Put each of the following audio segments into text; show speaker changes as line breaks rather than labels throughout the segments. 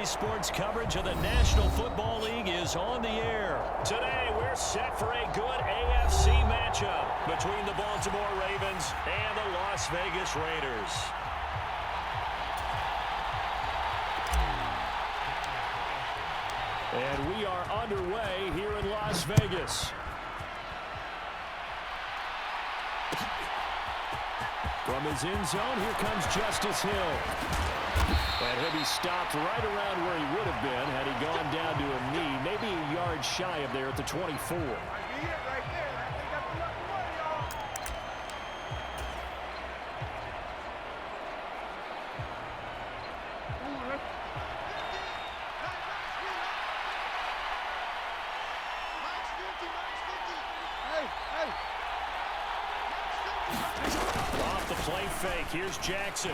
Today's sports coverage of the National Football League is on the air. Today, we're set for a good AFC matchup between the Baltimore Ravens and the Las Vegas Raiders. And we are underway here in Las Vegas. From his end zone, here comes Justice Hill. And he'll be stopped right around where he would have been had he gone down to a knee, maybe a yard shy of there at the 24. Off the play fake, here's Jackson.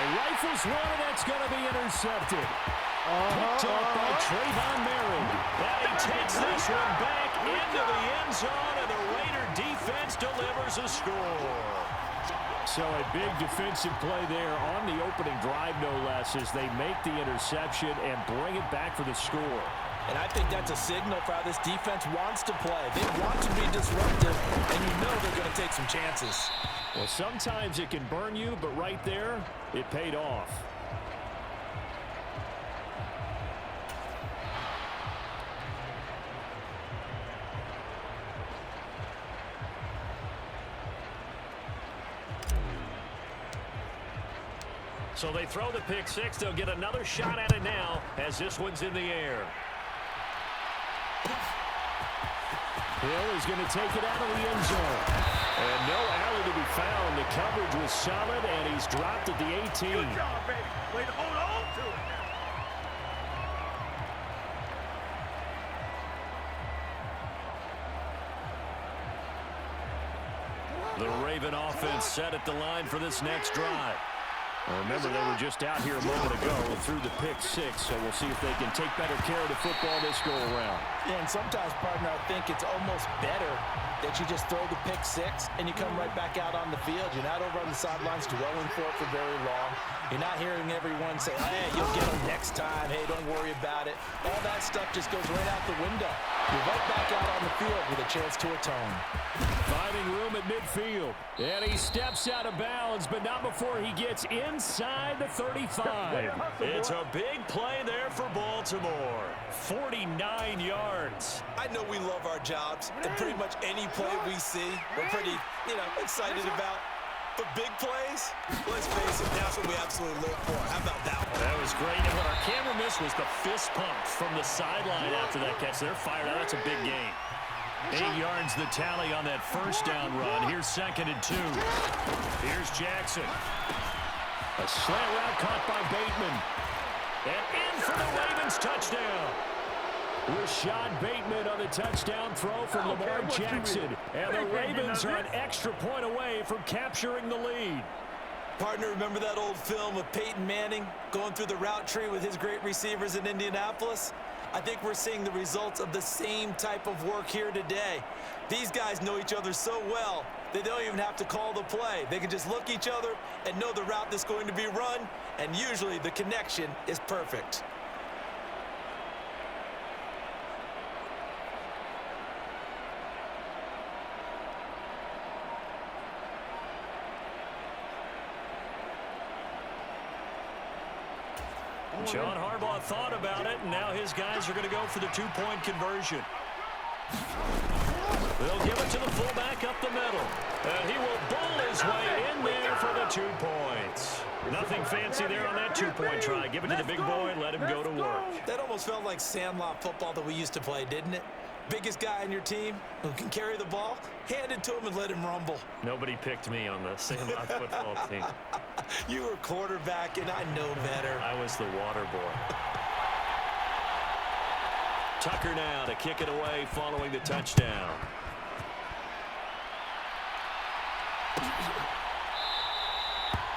Rifles one, and that's going to be intercepted. Picked up by Trayvon Merritt. And he takes this one back into the end zone, and the Raider defense delivers a score. So a big defensive play there on the opening drive, no less, as they make the interception and bring it back for the score.
And I think that's a signal for how this defense wants to play. They want to be disruptive, and you know they're going to take some chances.
Well, sometimes it can burn you, but right there, it paid off. So they throw the pick six. They'll get another shot at it now as this one's in the air. Hill is going to take it out of the end zone. And no alley to be found. The coverage was solid, and he's dropped at the 18.
Good job, baby. Way to hold on to it.
The Raven offense set at the line for this next drive. Well, remember, they were just out here a moment ago through the pick six, so we'll see if they can take better care of the football this go-around.
Yeah, and sometimes, partner, I think it's almost better that you just throw the pick six and you come right back out on the field. You're not over on the sidelines dwelling for it for very long. You're not hearing everyone say, hey, you'll get them next time. Hey, don't worry about it. All that stuff just goes right out the window. You're right back out on the field with a chance to atone.
Finding room at midfield. And he steps out of bounds, but not before he gets inside the 35. It's a big play there for Baltimore. 49 yards.
I know we love our jobs, and pretty much any play we see, we're pretty, excited about. But big plays, let's face it, that's what we absolutely live for. How about that one?
That was great. And what our camera missed was the fist pump from the sideline after that catch. They're fired out. That's a big gain. 8 yards the tally on that first down run. Here's 2nd and 2. Here's Jackson. A slant route caught by Bateman. And in for the Ravens touchdown. Rashad Bateman on the touchdown throw from Lamar Jackson. And the Ravens are an extra point away from capturing the lead.
Partner, remember that old film of Peyton Manning going through the route tree with his great receivers in Indianapolis? I think we're seeing the results of the same type of work here today. These guys know each other so well, they don't even have to call the play. They can just look each other and know the route that's going to be run, and usually the connection is perfect.
John Harbaugh thought about it, and now his guys are going to go for the two-point conversion. They'll give it to the fullback up the middle. And he will bowl his way in there for the 2 points. Nothing fancy there on that two-point try. Give it to the big boy and let him go to work.
That almost felt like sandlot football that we used to play, didn't it? Biggest guy on your team who can carry the ball, hand it to him and let him rumble.
Nobody picked me on the sandlot football team.
You were quarterback, and I know better.
I was the water boy. Tucker now to kick it away following the touchdown.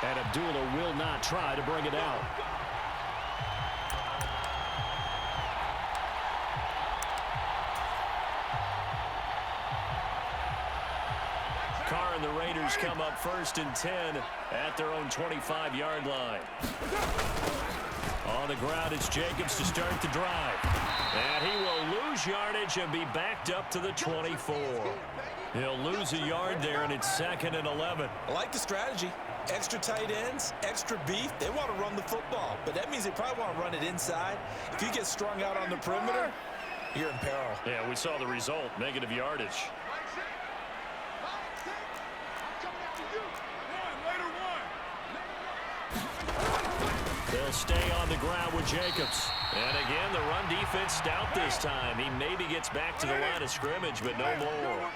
And Abdullah will not try to bring it out. Carr and the Raiders come up 1st and 10 at their own 25-yard line. on the ground. It's Jacobs to start the drive. And he will lose yardage and be backed up to the 24. He'll lose a yard there, and it's 2nd and 11.
I like the strategy. Extra tight ends, extra beef. They want to run the football, but that means they probably want to run it inside. If you get strung out on the perimeter, you're in peril.
Yeah, we saw the result, negative yardage. They'll stay on the ground with Jacobs. And again, the run defense stout this time. He maybe gets back to the line of scrimmage, but no more.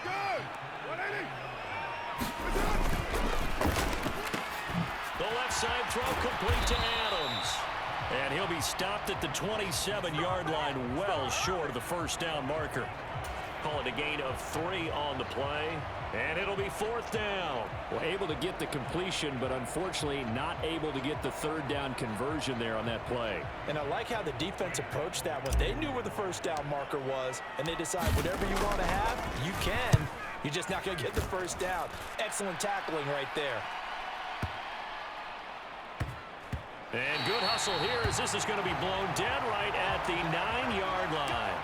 The left side throw complete to Adams. And he'll be stopped at the 27-yard line, well short of the first down marker. Call it a gain of 3 on the play. And it'll be 4th down.
Well, able to get the completion, but unfortunately not able to get the 3rd down conversion there on that play.
And I like how the defense approached that one. They knew where the first down marker was, and they decide whatever you want to have, you can. You're just not going to get the first down. Excellent tackling right there.
And good hustle here as this is going to be blown dead right at the 9-yard line.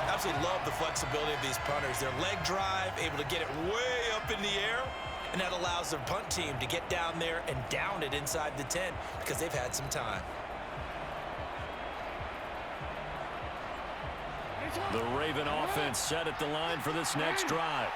Absolutely love the flexibility of these punters. Their leg drive, able to get it way up in the air, and that allows their punt team to get down there and down it inside the 10 because they've had some time.
The Raven offense set at the line for this next drive.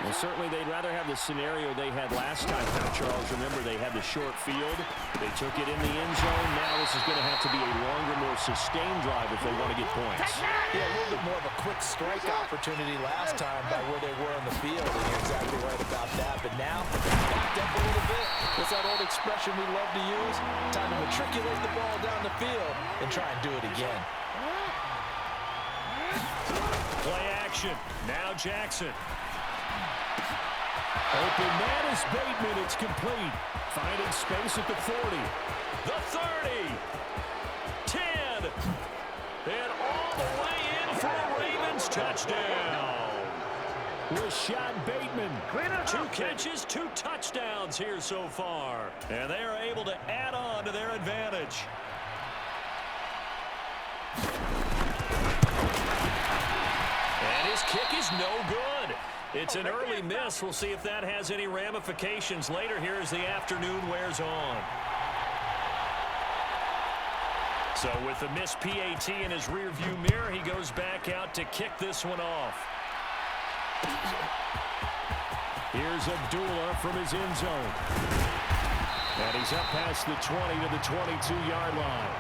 Well, certainly they'd rather have the scenario they had last time, Charles. Remember, they had the short field. They took it in the end zone. Now this is going to have to be a longer, more sustained drive if they want to get points.
Yeah, a little bit more of a quick strike opportunity last time by where they were on the field, and you're exactly right about that. But now, backed up a little bit. What's that old expression we love to use? Time to matriculate the ball down the field and try and do it again.
Play action. Now Jackson.
Open man is Bateman. It's complete. Finding space at the 40.
The 30. 10. And all the way in for a Ravens touchdown.
Rashad Bateman.
2 catches, 2 touchdowns here so far. And they are able to add on to their advantage. And his kick is no good. It's an early miss. We'll see if that has any ramifications later here as the afternoon wears on. So with the missed PAT in his rearview mirror, he goes back out to kick this one off.
Here's Abdullah from his end zone.
And he's up past the 20 to the 22-yard line.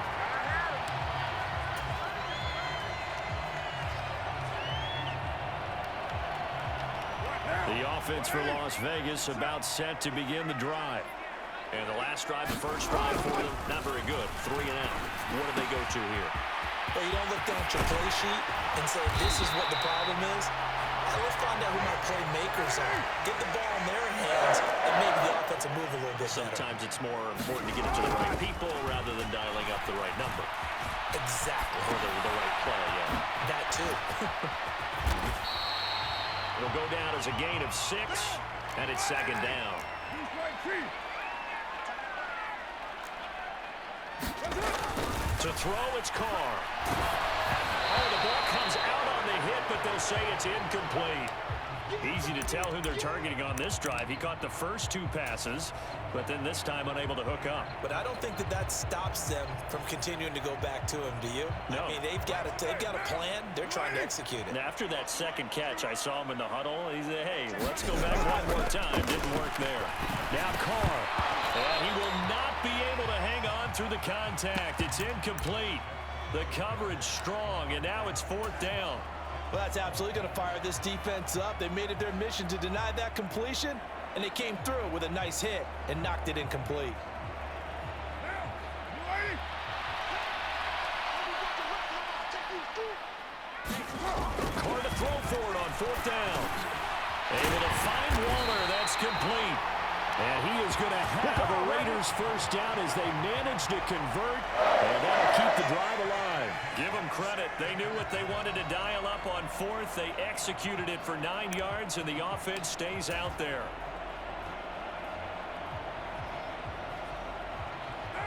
The offense for Las Vegas about set to begin the drive. And the last drive, the first drive for them, not very good. 3 and out. What do they go to here?
Well, you don't look down at your play sheet and say, this is what the problem is. Let's find out who my playmakers are. Get the ball in their hands and make the offensive move a little bit better.
Sometimes it's more important to get it to the right people rather than dialing up the right number.
Exactly.
Or the right play, yeah.
That too.
It'll go down as a gain of 6, and it's 2nd down. To throw, it's Carr. Oh, the ball comes out on the hit, but they'll say it's incomplete. Easy to tell who they're targeting on this drive. He caught the first 2 passes, but then this time unable to hook up.
But I don't think that stops them from continuing to go back to him, do you?
No.
I mean, they've got a plan. They're trying to execute it.
And after that second catch, I saw him in the huddle. He said, hey, let's go back one more time. Didn't work there. Now Carr. And he will not be able to hang on through the contact. It's incomplete. The coverage strong, and now it's 4th down.
Well, that's absolutely going to fire this defense up. They made it their mission to deny that completion, and they came through with a nice hit and knocked it incomplete.
Carr to throw for it on 4th down. Able to find Waller. That's complete. And he is going to have a Raiders first down as they manage to convert, and that'll keep the drive alive. Give them credit. They knew what they wanted to dial up on 4th. They executed it for 9 yards, and the offense stays out there.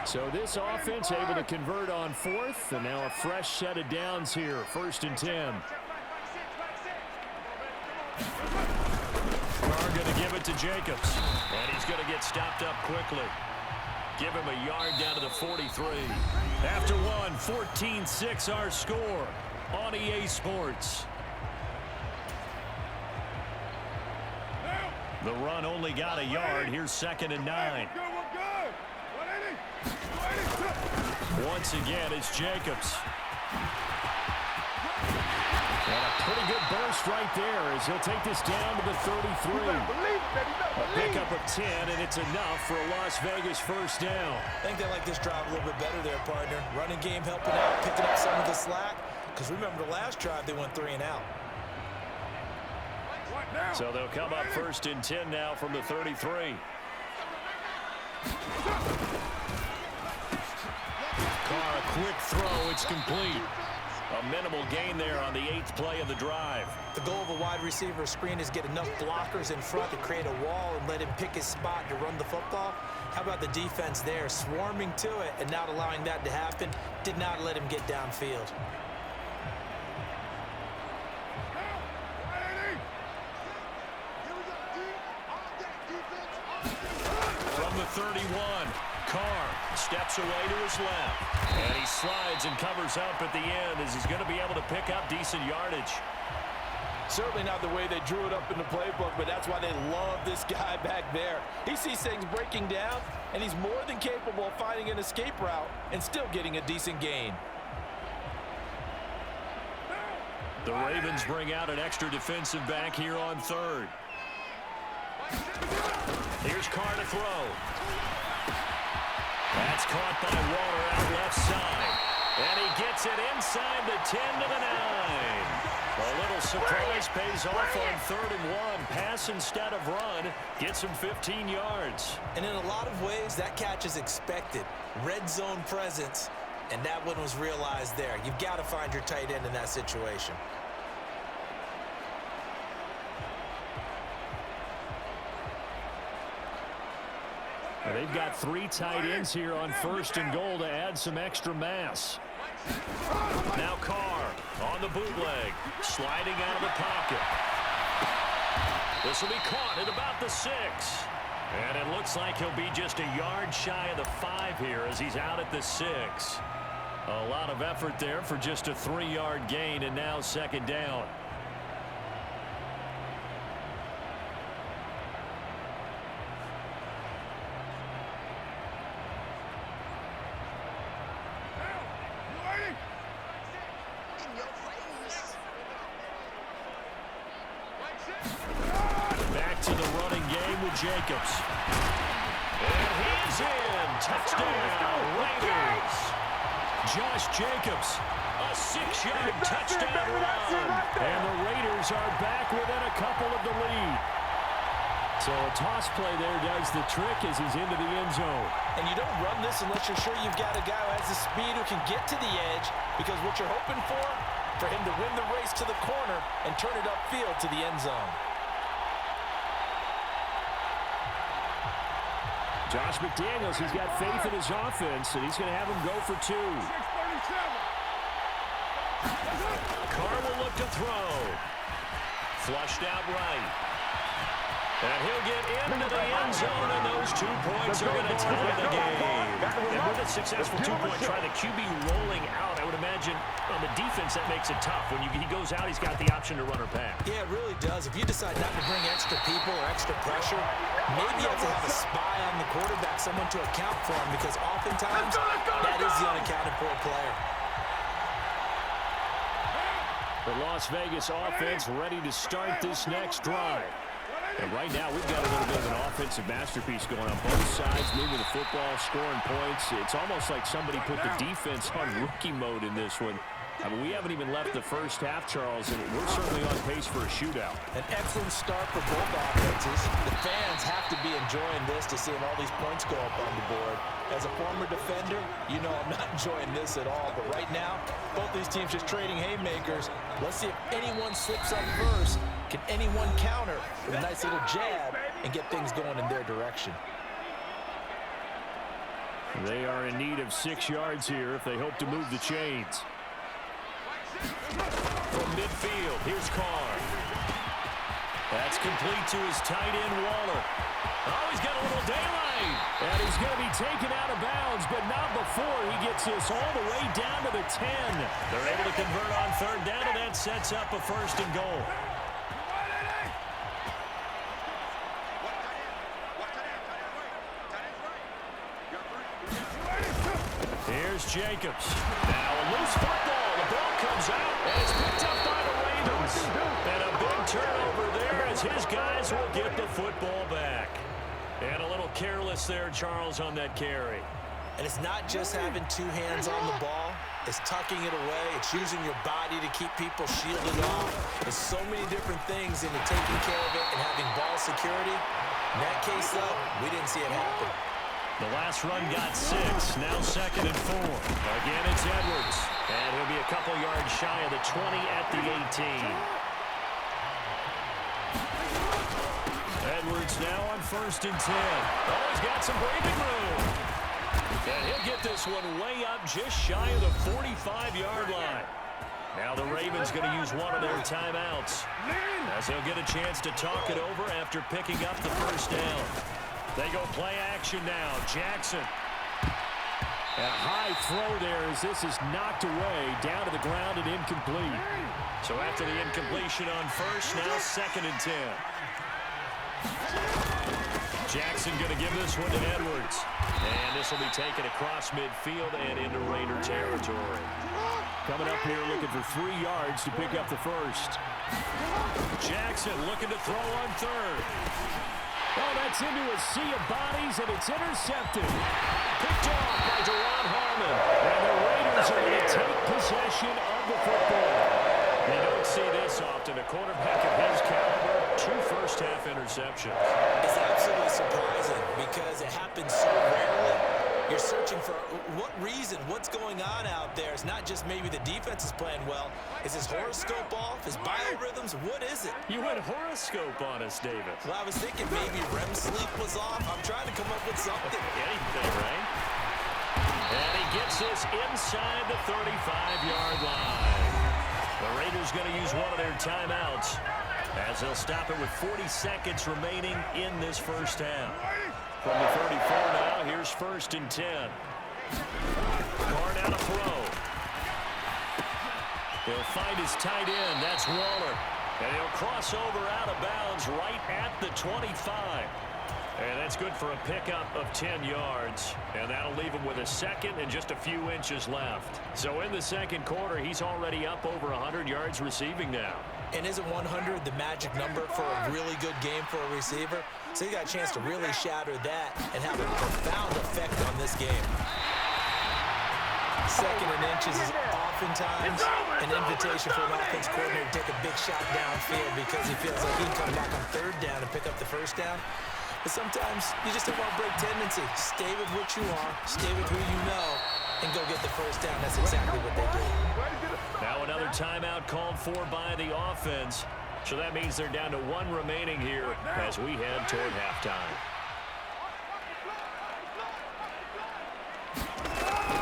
So this offense able to convert on fourth, and now a fresh set of downs here, 1st and 10.
Carr going to give it to Jacobs, and he's going to get stopped up quickly. Give him a yard down to the 43. After one, 14-6 our score on EA Sports. The run only got a yard. Here's 2nd and 9. Once again, it's Jacobs. And a pretty good burst right there as he'll take this down to the 33. A pickup of 10, and it's enough for a Las Vegas 1st down.
I think they like this drive a little bit better there, partner. Running game helping out, picking up some of the slack. Because remember, the last drive, they went 3 and out.
So they'll come up 1st and 10 now from the 33. Carr, a quick throw. It's complete. A minimal gain there on the 8th play of the drive.
The goal of a wide receiver screen is get enough blockers in front to create a wall and let him pick his spot to run the football. How about the defense there, swarming to it and not allowing that to happen? Did not let him get downfield.
From the 31, Carr steps away to his left. And he slides and covers up at the end as he's going to be able to pick up decent yardage.
Certainly not the way they drew it up in the playbook, but that's why they love this guy back there. He sees things breaking down, and he's more than capable of finding an escape route and still getting a decent gain.
The Ravens bring out an extra defensive back here on 3rd. Here's Carr to throw. That's caught by Waller out left side. And he gets it inside the 10 to the 9. A little surprise pays off on 3rd and 1. Pass instead of run. Gets him 15 yards.
And in a lot of ways, that catch is expected. Red zone presence, and that one was realized there. You've got to find your tight end in that situation.
They've got 3 tight ends here on 1st and goal to add some extra mass.
Now Carr on the bootleg, sliding out of the pocket. This will be caught at about the 6. And it looks like he'll be just a yard shy of the 5 here as he's out at the 6. A lot of effort there for just a 3-yard gain, and now 2nd down. Back to the running game with Jacobs. And he's in. Touchdown, Raiders. Josh Jacobs, a 6-yard touchdown run.
And the Raiders are back within a couple of the lead. So a toss play there does the trick as he's into the end zone.
And you don't run this unless you're sure you've got a guy who has the speed who can get to the edge, because what you're hoping for him to win the race to the corner and turn it upfield to the end zone.
Josh McDaniels, he's got faith in his offense, and he's going to have him go for 2.
Carr will look to throw. Flushed out right. And he'll get into the end zone, and those 2 points are going to tie the game. And with a successful 2-point try, the QB rolling out, I would imagine on the defense that makes it tough. When he goes out, he's got the option to run or pass.
Yeah, it really does. If you decide not to bring extra people or extra pressure, maybe you have to have a spy on the quarterback, someone to account for him, because oftentimes that is the unaccounted for player.
The Las Vegas offense ready to start this next drive. And right now, we've got a little bit of an offensive masterpiece going on both sides, moving the football, scoring points. It's almost like somebody put the defense on rookie mode in this one. I mean, we haven't even left the first half, Charles, and we're certainly on pace for a shootout.
An excellent start for both offenses. The fans have to be enjoying this to seeing all these points go up on the board. As a former defender, you know I'm not enjoying this at all. But right now, both these teams just trading haymakers. Let's see if anyone slips up first. Can anyone counter with a nice little jab and get things going in their direction?
They are in need of 6 yards here if they hope to move the chains.
From midfield, here's Carr. That's complete to his tight end, Waller. Oh, he's got a little daylight.
And he's going to be taken out of bounds, but not before he gets this all the way down to the 10.
They're able to convert on third down, and that sets up a first and goal. Here's Jacobs. Now a loose football. The ball comes out, and it's picked up by the Ravens. And a big turnover there as his guys will get the football back. And a little careless there, Charles, on that carry.
And it's not just having 2 hands on the ball. It's tucking it away. It's using your body to keep people shielded off. There's so many different things into taking care of it and having ball security. In that case, though, we didn't see it happen.
The last run got 6. Now 2nd and 4. Again, it's Edwards. And he'll be a couple yards shy of the 20 at the 18. Edwards now on 1st and 10. Oh, he's got some breathing room. And he'll get this one way up just shy of the 45-yard line. Now the Ravens going to use one of their timeouts, as they'll get a chance to talk it over after picking up the first down. They go play action now. Jackson.
A high throw there as this is knocked away, down to the ground and incomplete.
So after the incompletion on first, now 2nd and 10. Jackson going to give this one to Edwards. And this will be taken across midfield and into Raider territory.
Coming up here looking for 3 yards to pick up the first.
Jackson looking to throw on third.
Oh, that's into a sea of bodies, and it's intercepted.
Picked off by Deron Harmon.
And the Raiders are going to take possession of the football.
You don't see this often. A quarterback of his caliber, 2 first-half interceptions.
It's absolutely surprising because it happens so rarely. You're searching for what reason, what's going on out there. It's not just maybe the defense is playing well. Is his horoscope off? His biorhythms? What is it?
You went horoscope on us, David.
Well, I was thinking maybe REM sleep was off. I'm trying to come up with something.
Anything, right? And he gets this inside the 35-yard line. The Raiders going to use one of their timeouts as they'll stop it with 40 seconds remaining in this first half. From the 34 now, here's 1st and 10. Carr down to throw. He'll find his tight end. That's Waller. And he'll cross over out of bounds right at the 25. And that's good for a pickup of 10 yards. And that'll leave him with a 2nd and just a few inches left. So in the 2nd quarter, he's already up over 100 yards receiving now.
And isn't 100 the magic number for a really good game for a receiver? So you got a chance to really shatter that and have a profound effect on this game. 2nd and inches is oftentimes an invitation for an offense coordinator to take a big shot downfield because he feels like he can come back on 3rd down and pick up the 1st down. But sometimes you just don't want to break tendency. Stay with what you are, stay with who you know, and go get the 1st down. That's exactly what they do.
Now another timeout called for by the offense. So that means they're down to 1 remaining here as we head toward halftime.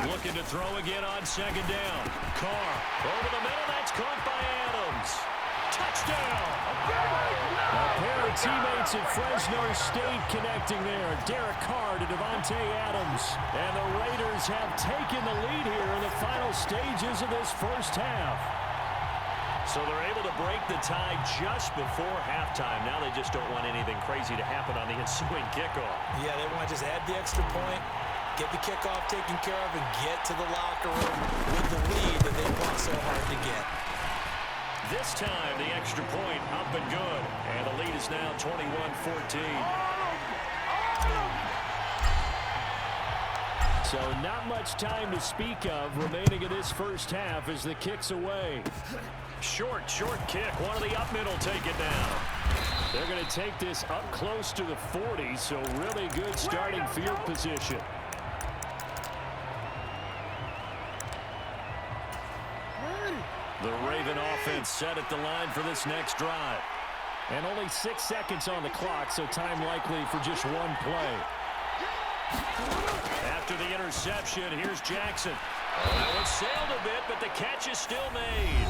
Looking to throw again on 2nd down. Carr over the middle. That's caught by Adams. Touchdown!
A pair of teammates at Fresno State connecting there. Derek Carr to Devontae Adams. And the Raiders have taken the lead here in the final stages of this first half.
So they're able to break the tie just before halftime. Now they just don't want anything crazy to happen on the ensuing kickoff.
Yeah, they want to just add the extra point, get the kickoff taken care of, and get to the locker room with the lead that they want so hard to get.
This time, the extra point up and good. And the lead is now 21-14.
So not much time to speak of remaining in this first half as the kick's away.
Short kick. One of the up middle take it down.
They're going to take this up close to the 40, so really good starting field position.
The Raven offense set at the line for this next drive.
And only 6 seconds on the clock, so time likely for just 1 play.
After the interception, here's Jackson. That one sailed a bit, but the catch is still made.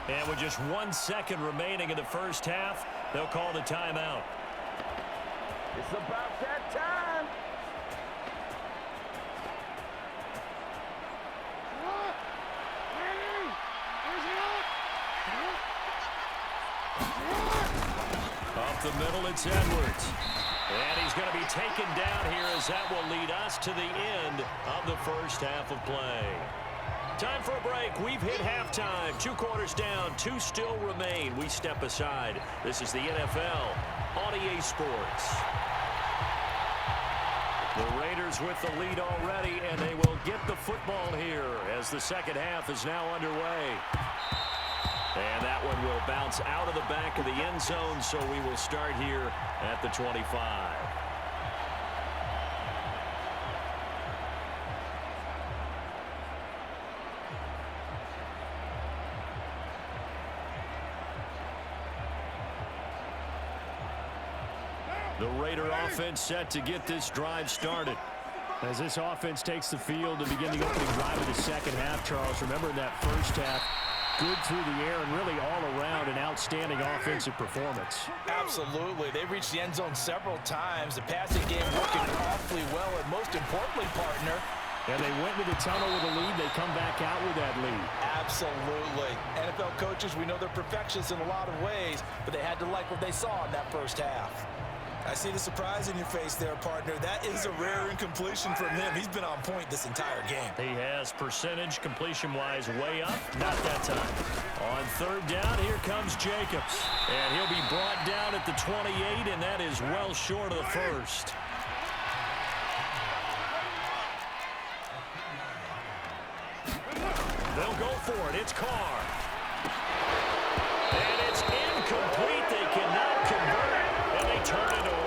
And with just 1 second remaining in the first half, they'll call the timeout.
It's about that time.
Up the middle, it's Edwards. And he's going to be taken down here as that will lead us to the end of the first half of play. Time for a break. We've hit halftime. 2 quarters down, 2 still remain. We step aside. This is the NFL on EA Sports. The Raiders with the lead already, and they will get the football here as the second half is now underway. And that one will bounce out of the back of the end zone, so we will start here at the 25. The Raider offense set to get this drive started.
As this offense takes the field to begin the opening drive of the second half, Charles, remember in that first half, good through the air and really all around an outstanding offensive performance.
Absolutely. They reached the end zone several times. The passing game working awfully well, and most importantly, partner,
and they went into the tunnel with a lead. They come back out with that lead.
Absolutely. NFL coaches, we know they're perfectionists in a lot of ways, but they had to like what they saw in that first half.
I see the surprise in your face there, partner. That is a rare incompletion from him. He's been on point this entire game.
He has percentage completion-wise way up. Not that time. On third down, here comes Jacobs. And he'll be brought down at the 28, and that is well short of the first. They'll go for it. It's Carr. And it's incomplete. They cannot convert it, and they turn it over.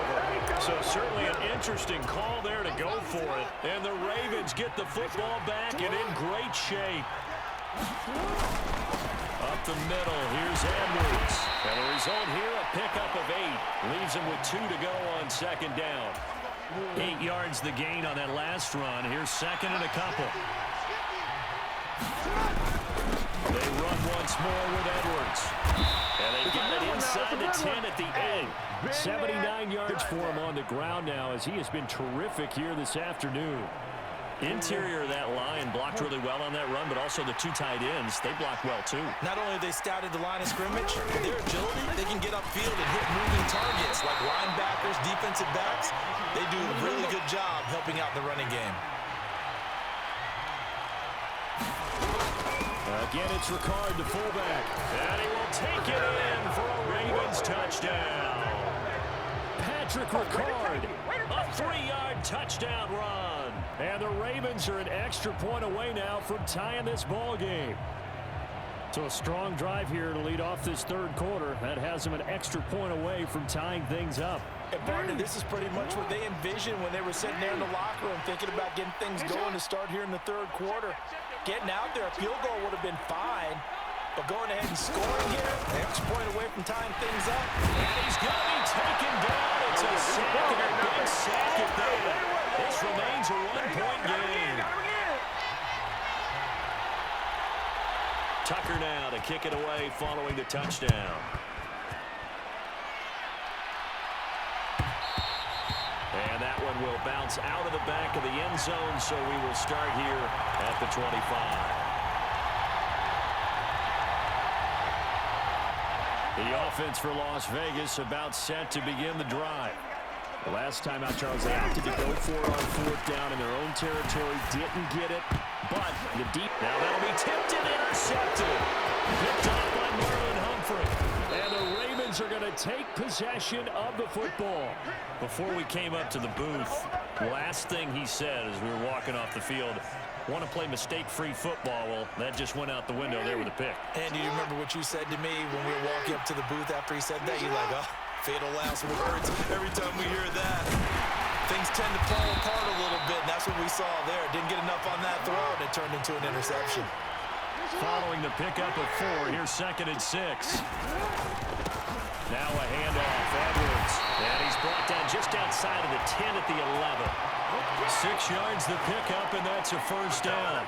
So certainly an interesting call there to go for it. And the Ravens get the football back and in great shape. Up the middle, here's Edwards. And the result here, a pickup of 8. Leaves him with 2 to go on second down. 8 yards the gain on that last run. Here's second and a couple. They run once more with Edwards. And they got it inside the 10 at the end.
79 yards for him on the ground now as he has been terrific here this afternoon.
Interior of that line blocked really well on that run, but also the 2 tight ends, they blocked well too.
Not only have they scouted the line of scrimmage, but their agility, they can get upfield and hit moving targets like linebackers, defensive backs. They do a really good job helping out the running game.
Again, it's Ricard, the fullback.
And he will take it in for a Ravens touchdown.
Patrick Ricard.
A 3-yard touchdown run.
And the Ravens are an extra point away now from tying this ball game. So a strong drive here to lead off this third quarter. That has them an extra point away from tying things up.
And partner, this is pretty much what they envisioned when they were sitting there in the locker room thinking about getting things going to start here in the third quarter. Getting out there, a field goal would have been fine. But going ahead and scoring here, extra point away from tying things up.
And he's going to be taken down. It's a sack and a big sack at that. This remains a 1-point game. Tucker now to kick it away following the touchdown. And that one will bounce out of the back of the end zone, so we will start here at the 25. The offense for Las Vegas about set to begin the drive.
The last time out, Charles, they opted to go for it on fourth down in their own territory. Didn't get it, but the deep.
Now that'll be tipped and intercepted. Picked off by Marlon Humphrey.
And the Ravens are going to take possession of the football.
Before we came up to the booth, last thing he said as we were walking off the field, want to play mistake-free football. Well, that just went out the window there with a pick.
And do you remember what you said to me when we were walking up to the booth after he said that? You're like, oh, fatal last words. Every time we hear that, things tend to fall apart a little bit, and that's what we saw there. Didn't get enough on that throw, and it turned into an interception.
Following the pickup of 4, here's second and 6. Now a handoff, Edwards. And he's brought down just outside of the 10 at the 11. 6 yards the pickup, and that's a first down.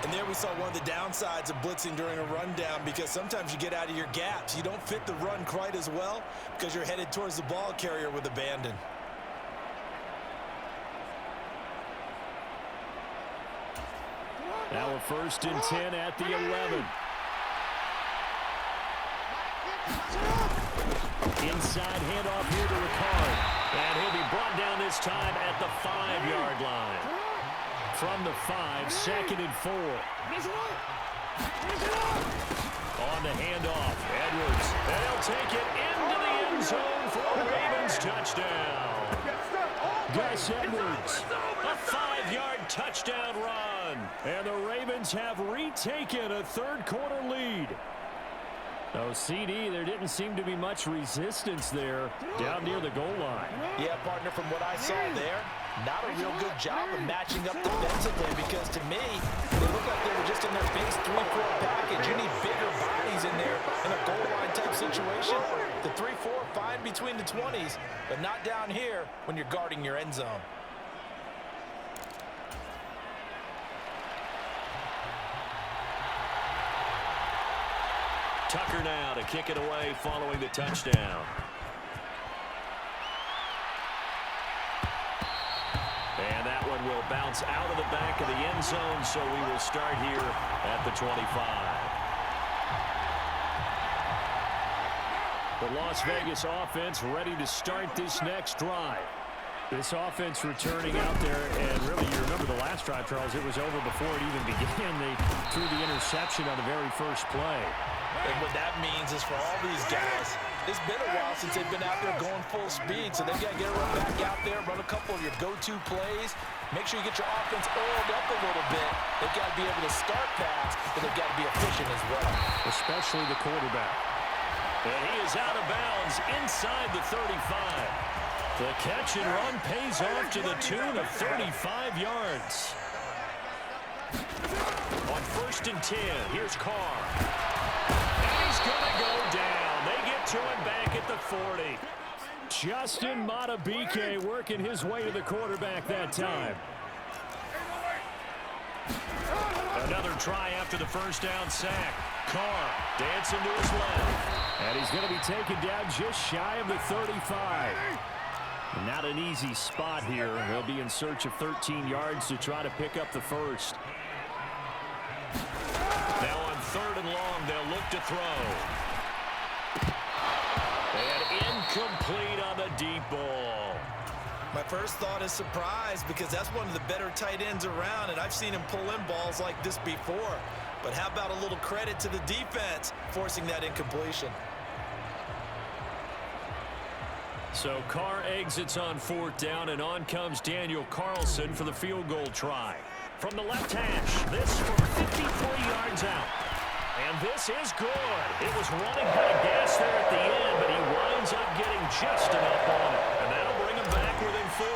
And there we saw one of the downsides of blitzing during a rundown, because sometimes you get out of your gaps. You don't fit the run quite as well because you're headed towards the ball carrier with abandon.
Now a 1st and 10 at the 11. Inside handoff here to Ricard. And he'll be brought down this time at the 5-yard line. From the 5, 2nd and 4. On the handoff, Edwards. And he'll take it into the end zone for a Ravens touchdown. Gus Edwards, a 5-yard touchdown run. And the Ravens have retaken a third-quarter lead. Oh, CD, there didn't seem to be much resistance there down near the goal line.
Yeah, partner, from what I saw there, not a real good job of matching up defensively, because to me, they look like they were just in their base 3-4 package. You need bigger bodies in there in a goal line type situation. The 3-4, fine between the 20s, but not down here when you're guarding your end zone.
Tucker now to kick it away following the touchdown. And that one will bounce out of the back of the end zone, so we will start here at the 25. The Las Vegas offense ready to start this next drive. This offense returning out there, and really, you remember the last drive, Charles, it was over before it even began. They threw the interception on the very first play.
And what that means is for all these guys, it's been a while since they've been out there going full speed, so they've got to get right back out there, run a couple of your go-to plays, make sure you get your offense oiled up a little bit. They've got to be able to start fast, but they've got to be efficient as well.
Especially the quarterback.
And he is out of bounds inside the 35. The catch and run pays off to the tune of 35 yards. On 1st and 10, here's Carr. He's going to go down. They get to him back at the 40.
Justin Matabike working his way to the quarterback that time.
Another try after the first down sack. Carr dancing to his left.
And he's going to be taken down just shy of the 35. Not an easy spot here. They'll be in search of 13 yards to try to pick up the first.
Now on 3rd and long, they'll look to throw. And incomplete on the deep ball.
My first thought is surprise, because that's one of the better tight ends around, and I've seen him pull in balls like this before. But how about a little credit to the defense forcing that incompletion?
So Carr exits on 4th down, and on comes Daniel Carlson for the field goal try. From the left hash, this from 54 yards out. And this is good. It was running out of gas there at the end, but he winds up getting just enough on it. And that'll bring him back within 4.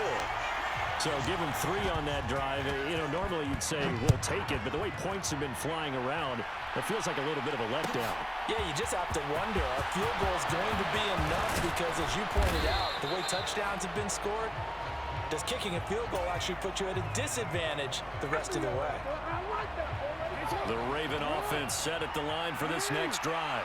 So give him 3 on that drive. You know, normally you'd say, we'll take it, but the way points have been flying around, it feels like a little bit of a letdown.
Yeah, you just have to wonder, are field goals going to be enough? Because as you pointed out, the way touchdowns have been scored, does kicking a field goal actually put you at a disadvantage the rest of the way?
The Raven offense set at the line for this next drive.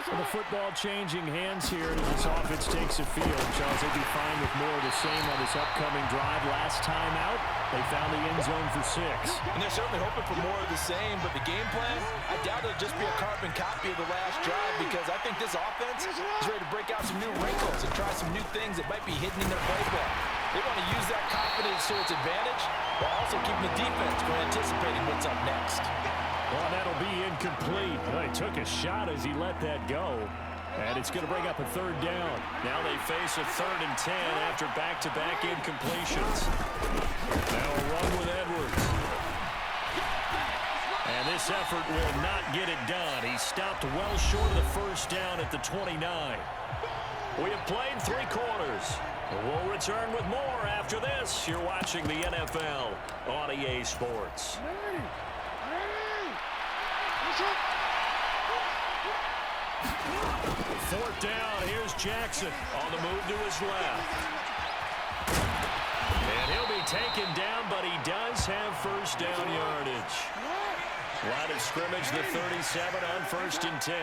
Well, the football changing hands here as this offense takes the field. Charles, they'd be fine with more of the same on this upcoming drive. Last time out, they found the end zone for 6.
And they're certainly hoping for more of the same, but the game plan, I doubt it'll just be a carbon copy of the last drive, because I think this offense is ready to break out some new wrinkles and try some new things that might be hidden in their playbook. They want to use that confidence to its advantage while also keeping the defense from anticipating what's up next.
Well, that'll be incomplete. Well, he took a shot as he let that go. And it's going to bring up a 3rd down.
Now they face a 3rd and 10 after back-to-back incompletions. Now a run with Edwards. And this effort will not get it done. He stopped well short of the first down at the 29. We have played 3 quarters. We'll return with more after this. You're watching the NFL on EA Sports. 4th down, here's Jackson on the move to his left. And he'll be taken down, but he does have first down yardage. Line of scrimmage, the 37 on 1st and 10.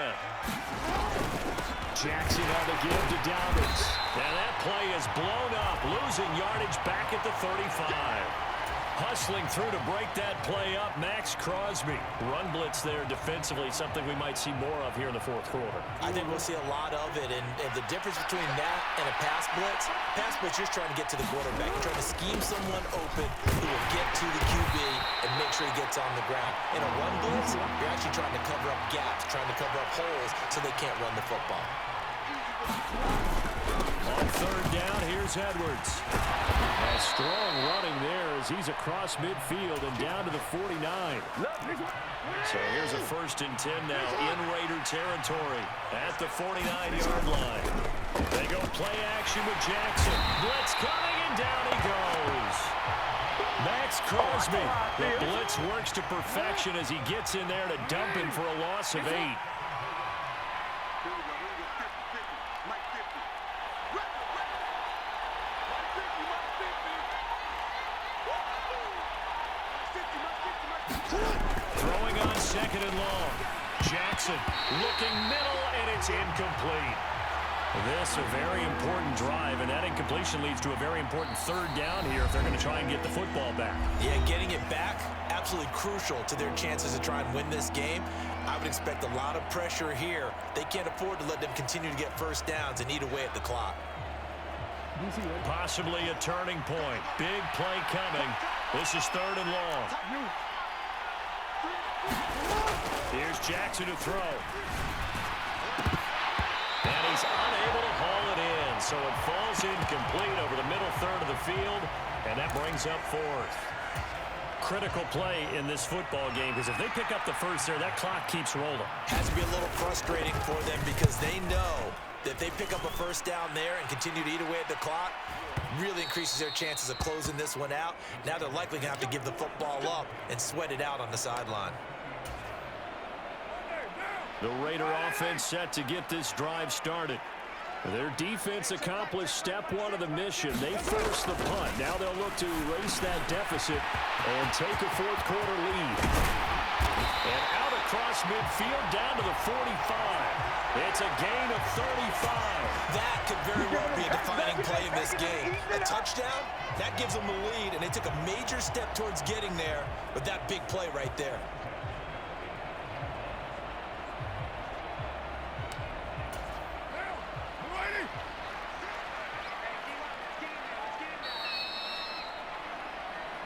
Jackson on the give to Dobbins. And that play is blown up, losing yardage back at the 35. Hustling through to break that play up, Max Crosby. Run blitz there defensively, something we might see more of here in the 4th quarter.
I think we'll see a lot of it, and the difference between that and a pass blitz, you're just trying to get to the quarterback. You're trying to scheme someone open who will get to the QB and make sure he gets on the ground. In a run blitz, you're actually trying to cover up gaps, trying to cover up holes so they can't run the football.
On 3rd down, here's Edwards. A strong running there as he's across midfield and down to the 49. So here's a 1st and 10 now in Raider territory at the 49-yard line. They go play action with Jackson. Blitz coming, and down he goes. Max Crosby. The blitz works to perfection as he gets in there to dump him for a loss of 8. Throwing on 2nd and long. Jackson looking middle, and it's incomplete. This a very important drive, and that incompletion leads to a very important 3rd down here if they're going to try and get the football back.
Yeah, getting it back, absolutely crucial to their chances to try and win this game. I would expect a lot of pressure here. They can't afford to let them continue to get first downs and eat away at the clock.
Possibly a turning point. Big play coming. This is 3rd and long. Here's Jackson to throw. And he's unable to haul it in. So it falls incomplete over the middle 3rd of the field. And that brings up 4th. Critical play in this football game, because if they pick up the first there, that clock keeps rolling.
Has to be a little frustrating for them because they know that if they pick up a first down there and continue to eat away at the clock, really increases their chances of closing this one out. Now they're likely going to have to give the football up and sweat it out on the sideline.
The Raider offense set to get this drive started. Their defense accomplished step 1 of the mission. They forced the punt. Now they'll look to erase that deficit and take a 4th quarter lead. And out across midfield down to the 45. It's a gain of 35.
That could very well be a defining play in this game. A touchdown, that gives them the lead, and they took a major step towards getting there with that big play right there.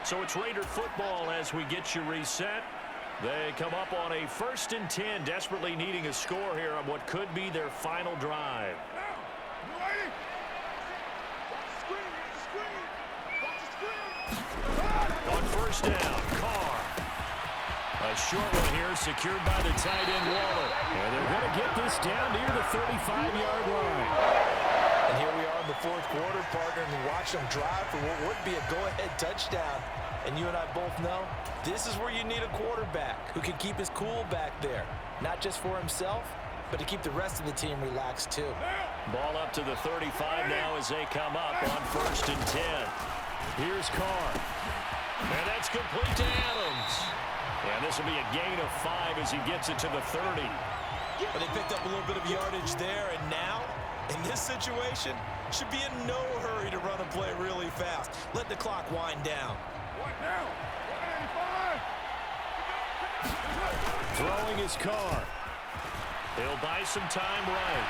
So it's Raider football as we get you reset. They come up on a 1st and 10, desperately needing a score here on what could be their final drive. On 1st down, Carr. A short one here secured by the tight end Waller. And they're going to get this down near the 35-yard line.
And here we are in the 4th quarter, partner, and we watch them drive for what would be a go-ahead touchdown. And you and I both know this is where you need a quarterback who can keep his cool back there, not just for himself, but to keep the rest of the team relaxed too.
Ball up to the 35 now as they come up on 1st and 10. Here's Carr. And that's complete to Adams. And this will be a gain of 5 as he gets it to the 30.
But they picked up a little bit of yardage there, and now, in this situation, should be in no hurry to run a play really fast. Let the clock wind down.
Throwing his Carr. He'll buy some time right.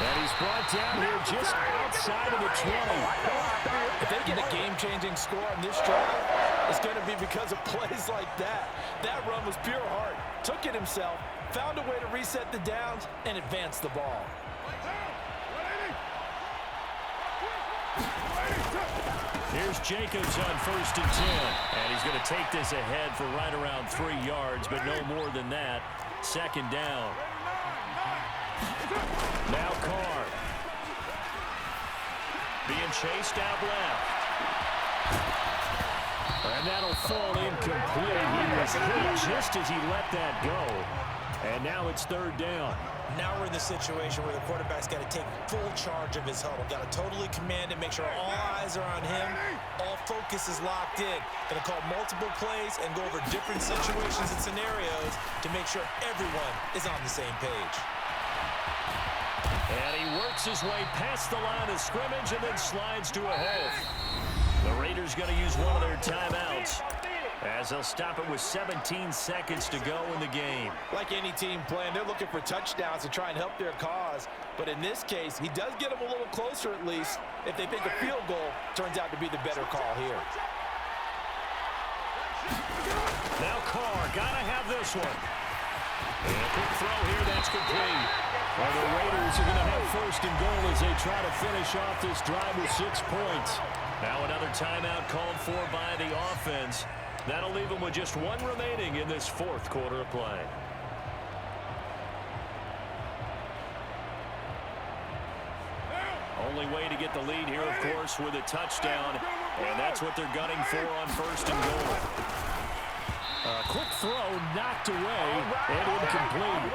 And he's brought down here just outside of the 20.
If they get a game-changing score on this drive, it's going to be because of plays like that. That run was pure heart. Took it himself, found a way to reset the downs, and advance the ball.
Here's Jacobs on 1st and 10. And he's going to take this ahead for right around 3 yards, but no more than that. 2nd down. Now Carr. Being chased out left. And that'll fall incomplete. He was hit just as he let that go.
And now it's third down.
Now we're in the situation where the quarterback's got to take full charge of his huddle. Got to totally command it, make sure all eyes are on him. All focus is locked in. Going to call multiple plays and go over different situations and scenarios to make sure everyone is on the same page.
And he works his way past the line of scrimmage and then slides to a halt. The Raiders going to use one of their timeouts as they'll stop it with 17 seconds to go in the game.
Like any team playing, they're looking for touchdowns to try and help their cause. But in this case, he does get them a little closer at least if they think a field goal turns out to be the better call here.
Now Carr, gotta have this one. And a quick throw here, that's complete. Well, the Raiders are going to have first and goal as they try to finish off this drive with 6 points. Now another timeout called for by the offense. That'll leave them with just one remaining in this fourth quarter of play. Only way to get the lead here, of course, with a touchdown. And that's what they're gunning for on first and goal. Quick throw knocked away and incomplete.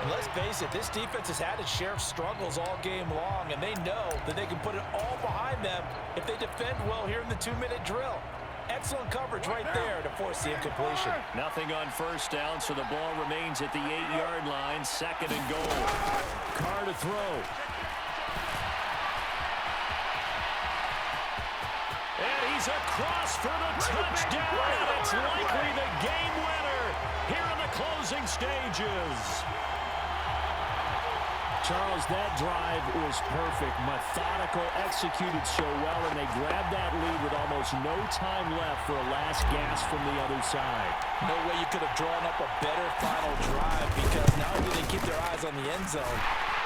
And let's face it, this defense has had its share of struggles all game long, and they know that they can put it all behind them if they defend well here in the 2-minute drill. Excellent coverage right there to force the incompletion.
Nothing on first down, so the ball remains at the 8-yard line, second and goal. Carr to throw. And he's across for the touchdown, and it's likely the game winner here in the closing stages.
Charles, that drive was perfect. Methodical, executed so well, and they grabbed that lead with almost no time left for a last gasp from the other side.
No way you could have drawn up a better final drive, because not only did they keep their eyes on the end zone,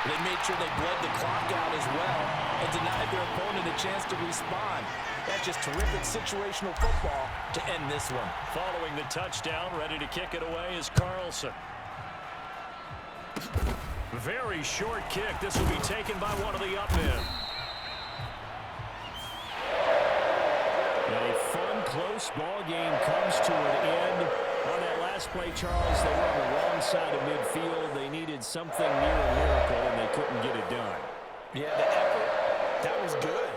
they made sure they bled the clock out as well and denied their opponent a chance to respond. That's just terrific situational football to end this one.
Following the touchdown, ready to kick it away is Carlson. Very short kick. This will be taken by one of the up men.
A fun, close ball game comes to an end. On that last play, Charles, they were on the wrong side of midfield. They needed something near a miracle, and they couldn't get it done.
Yeah, the effort, that was good.